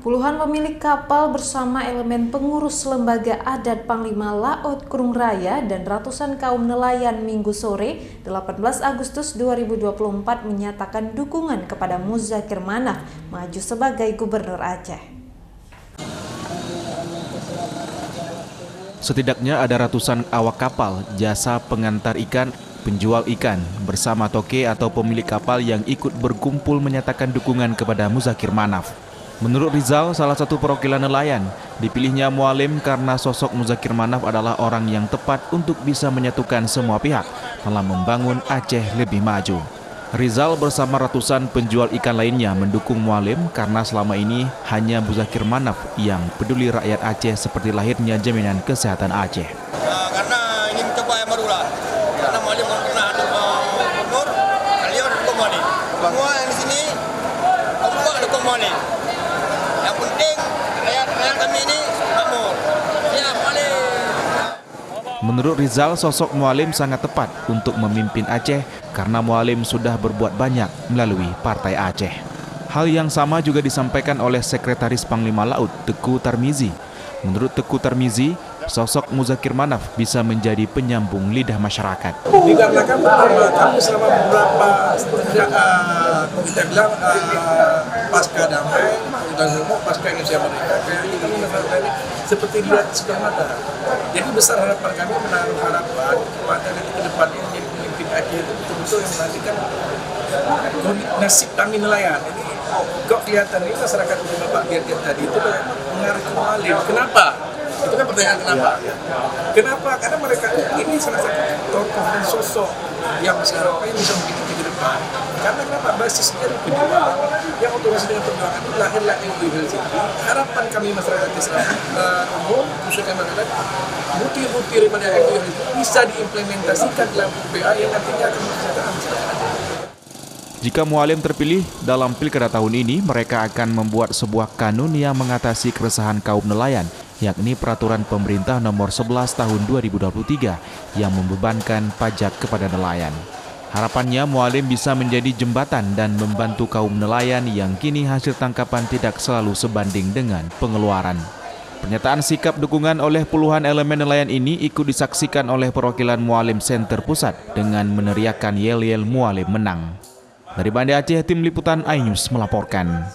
Puluhan pemilik kapal bersama elemen pengurus lembaga adat Panglima Laut Kurung Raya dan ratusan kaum nelayan Minggu sore 18 Agustus 2024 menyatakan dukungan kepada Muzakir Manaf maju sebagai Gubernur Aceh. Setidaknya ada ratusan awak kapal, jasa pengantar ikan, penjual ikan, bersama toke atau pemilik kapal yang ikut berkumpul menyatakan dukungan kepada Muzakir Manaf. Menurut Rizal, salah satu perwakilan nelayan, dipilihnya Mualim karena sosok Muzakir Manaf adalah orang yang tepat untuk bisa menyatukan semua pihak dalam membangun Aceh lebih maju. Rizal bersama ratusan penjual ikan lainnya mendukung Mualim karena selama ini hanya Muzakir Manaf yang peduli rakyat Aceh seperti lahirnya jaminan kesehatan Aceh. Karena ini mencoba yang baru lah. Karena Mualim pernah ada gubernur, kalian dukung Mualim. Semua yang di sini, semua dukung Mualim. Yang penting rakyat kami ini makmur. Ya Mualim. Menurut Rizal, sosok Mualim sangat tepat untuk memimpin Aceh karena Mualim sudah berbuat banyak melalui Partai Aceh. Hal yang sama juga disampaikan oleh Sekretaris Panglima Laut Teuku Tarmizi. Menurut Teuku Tarmizi, sosok Muzakir Manaf bisa menjadi penyambung lidah masyarakat. Dikarenakan pertama kami selama beberapa kita bilang pasca damai dan semua pasca Indonesia Merdeka, kayaknya kami masyarakat ini seperti lihat sebelah mata. Jadi besar harapan kami menaruh harapan kepada nanti ke depannya menjadi pemimpin Aceh itu betul-betul yang menantikan nasib kami nelayan. Ini kok kelihatan ini masyarakat di Bapak Dirjen tadi itu mengarah ke Mualim. Kenapa? Itu kan pertanyaan kenapa? Kenapa? Karena mereka ini salah satu tokoh dan sosok yang seharusnya bisa memiliki ke depan. Karena kenapa? Basisnya dari perjuangan yang otomatis dengan perjuangan itu lahirlah MUI. Harapan kami masyarakat Islam umum, khususnya masyarakat, butir-butir daripada MUI itu bisa diimplementasikan dalam UPA yang nantinya akan menjadikan masyarakat. Jika Mualim terpilih dalam pilkada tahun ini, mereka akan membuat sebuah kanun yang mengatasi keresahan kaum nelayan, yakni Peraturan Pemerintah Nomor 11 Tahun 2023 yang membebankan pajak kepada nelayan. Harapannya Mualim bisa menjadi jembatan dan membantu kaum nelayan yang kini hasil tangkapan tidak selalu sebanding dengan pengeluaran. Pernyataan sikap dukungan oleh puluhan elemen nelayan ini ikut disaksikan oleh perwakilan Mualim Center Pusat dengan meneriakan yel-yel Mualim menang. Dari Banda Aceh, Tim Liputan iNews melaporkan.